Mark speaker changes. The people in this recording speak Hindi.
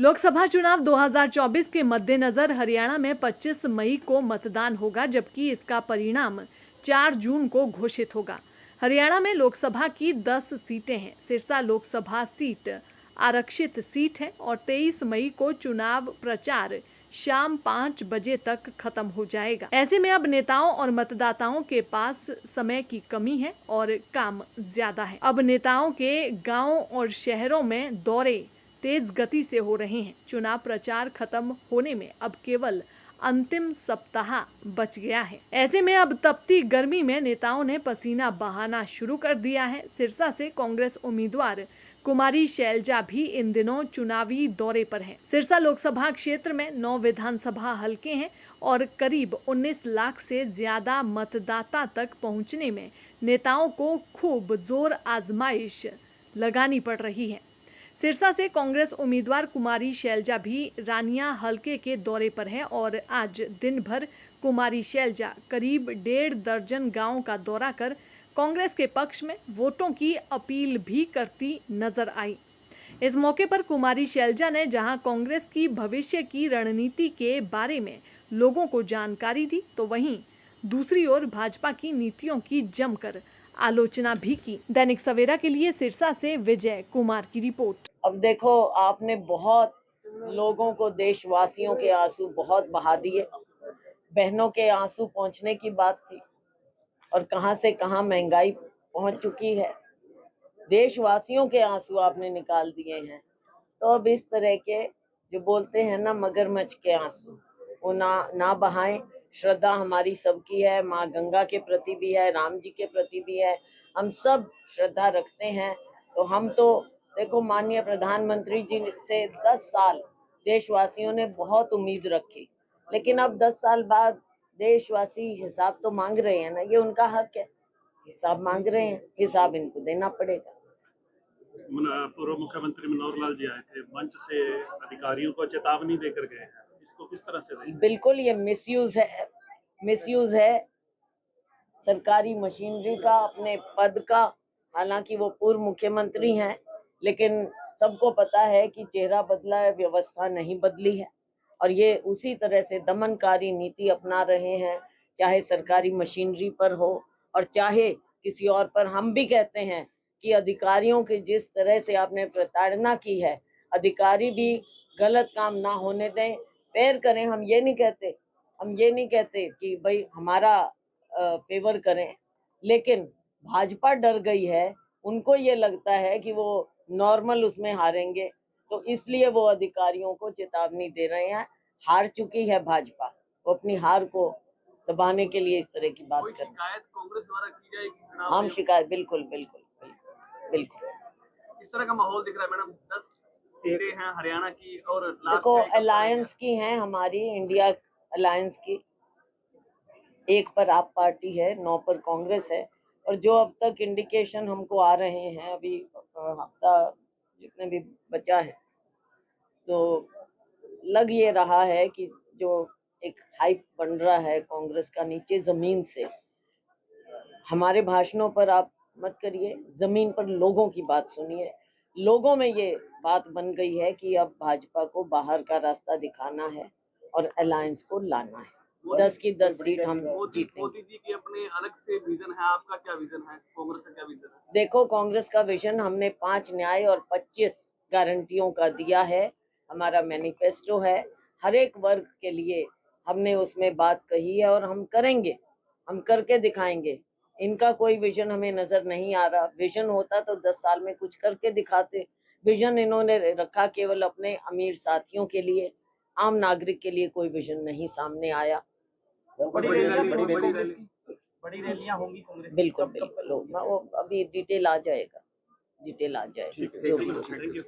Speaker 1: लोकसभा चुनाव 2024 के मद्देनजर हरियाणा में 25 मई को मतदान होगा, जबकि इसका परिणाम 4 जून को घोषित होगा। हरियाणा में लोकसभा की 10 सीटें हैं। सिरसा लोकसभा सीट आरक्षित सीट है और 23 मई को चुनाव प्रचार शाम 5 बजे तक खत्म हो जाएगा। ऐसे में अब नेताओं और मतदाताओं के पास समय की कमी है और काम ज्यादा है। अब नेताओं के गांवों और शहरों में दौरे तेज गति से हो रहे हैं। चुनाव प्रचार खत्म होने में अब केवल अंतिम सप्ताह बच गया है। ऐसे में अब तपती गर्मी में नेताओं ने पसीना बहाना शुरू कर दिया है। सिरसा से कांग्रेस उम्मीदवार कुमारी शैलजा भी इन दिनों चुनावी दौरे पर हैं। सिरसा लोकसभा क्षेत्र में 9 विधानसभा हलके हैं और करीब 19 लाख से ज्यादा मतदाता तक पहुंचने में नेताओं को खूब जोर आजमाइश लगानी पड़ रही है। सिरसा से कांग्रेस उम्मीदवार कुमारी शैलजा भी रानिया हलके के दौरे पर है और आज दिन भर कुमारी शैलजा करीब 1.5 दर्जन गांवों का दौरा कर कांग्रेस के पक्ष में वोटों की अपील भी करती नजर आई। इस मौके पर कुमारी शैलजा ने जहां कांग्रेस की भविष्य की रणनीति के बारे में लोगों को जानकारी दी, तो वहीं दूसरी ओर भाजपा की नीतियों की जमकर आलोचना भी की। दैनिक सवेरा के लिए सिरसा से विजय कुमार की रिपोर्ट।
Speaker 2: अब देखो, आपने बहुत लोगों को, देशवासियों के आंसू बहुत बहा दिए। बहनों के आंसू पहुंचने की बात थी और कहां से कहां महंगाई पहुंच चुकी है। देशवासियों के आंसू आपने निकाल दिए हैं। तो अब इस तरह के जो बोलते हैं ना, मगरमच्छ के आंसू, वो ना बहाएं। श्रद्धा हमारी सबकी है, माँ गंगा के प्रति भी है, राम जी के प्रति भी है। हम सब श्रद्धा रखते हैं। तो हम तो देखो, माननीय प्रधानमंत्री जी से 10 साल देशवासियों ने बहुत उम्मीद रखी, लेकिन अब 10 साल बाद देशवासी हिसाब तो मांग रहे हैं ना। ये उनका हक है, हिसाब मांग रहे हैं, हिसाब इनको देना पड़ेगा।
Speaker 3: पूर्व मुख्यमंत्री मनोहर लाल जी आए थे, मंच से अधिकारियों को चेतावनी देकर गए हैं। इसको किस तरह से देखें?
Speaker 2: बिल्कुल ये मिसयूज है सरकारी मशीनरी का, अपने पद का। हालांकि वो पूर्व मुख्यमंत्री हैं, लेकिन सबको पता है कि चेहरा बदला है, व्यवस्था नहीं बदली है। और ये उसी तरह से दमनकारी नीति अपना रहे हैं, चाहे सरकारी मशीनरी पर हो और चाहे किसी और पर। हम भी कहते हैं कि अधिकारियों की जिस तरह से आपने प्रताड़ना की है, अधिकारी भी गलत काम ना होने दें, फेयर करें। हम ये नहीं कहते कि भाई हमारा फेवर करें, लेकिन भाजपा डर गई है। उनको ये लगता है कि वो नॉर्मल उसमें हारेंगे, तो इसलिए वो अधिकारियों को चेतावनी दे रहे हैं। हार चुकी है भाजपा, वो अपनी हार को दबाने के लिए इस तरह की बात कर रहे हैं।
Speaker 3: शिकायत कांग्रेस द्वारा की जाएगी?
Speaker 2: हम शिकायत बिल्कुल।
Speaker 3: इस तरह का माहौल दिख रहा है मैडम। 10 सीटें हैं हरियाणा की और
Speaker 2: देखो, अलायंस की हैं, हमारी इंडिया अलायंस की। 1 पर आप पार्टी है, 9 पर कांग्रेस है। और जो अब तक इंडिकेशन हमको आ रहे हैं, अभी हफ्ता जितने भी बचा है, तो लग ये रहा है कि जो एक हाइप बन रहा है कांग्रेस का नीचे जमीन से। हमारे भाषणों पर आप मत करिए, जमीन पर लोगों की बात सुनिए। लोगों में ये बात बन गई है कि अब भाजपा को बाहर का रास्ता दिखाना है और अलायंस को लाना है। 10 की 10 सीट हम जीतेंगे।
Speaker 3: मोदी जी की अपने अलग से विजन है, आपका क्या विजन है? कांग्रेस का क्या विजन है?
Speaker 2: देखो, कांग्रेस का विजन हमने 5 न्याय और 25 गारंटियों का दिया है। हमारा मैनिफेस्टो है, हर एक वर्ग के लिए हमने उसमें बात कही है और हम करेंगे, हम करके दिखाएंगे। इनका कोई विजन हमें नजर नहीं आ रहा। विजन होता तो 10 साल में कुछ करके दिखाते। विजन इन्होंने रखा केवल अपने अमीर साथियों के लिए, आम नागरिक के लिए कोई विजन नहीं सामने आया।
Speaker 3: बड़ी रैलियां होंगी कांग्रेस?
Speaker 2: बिल्कुल। वो अभी डिटेल आ जाएगा।
Speaker 3: Thank you.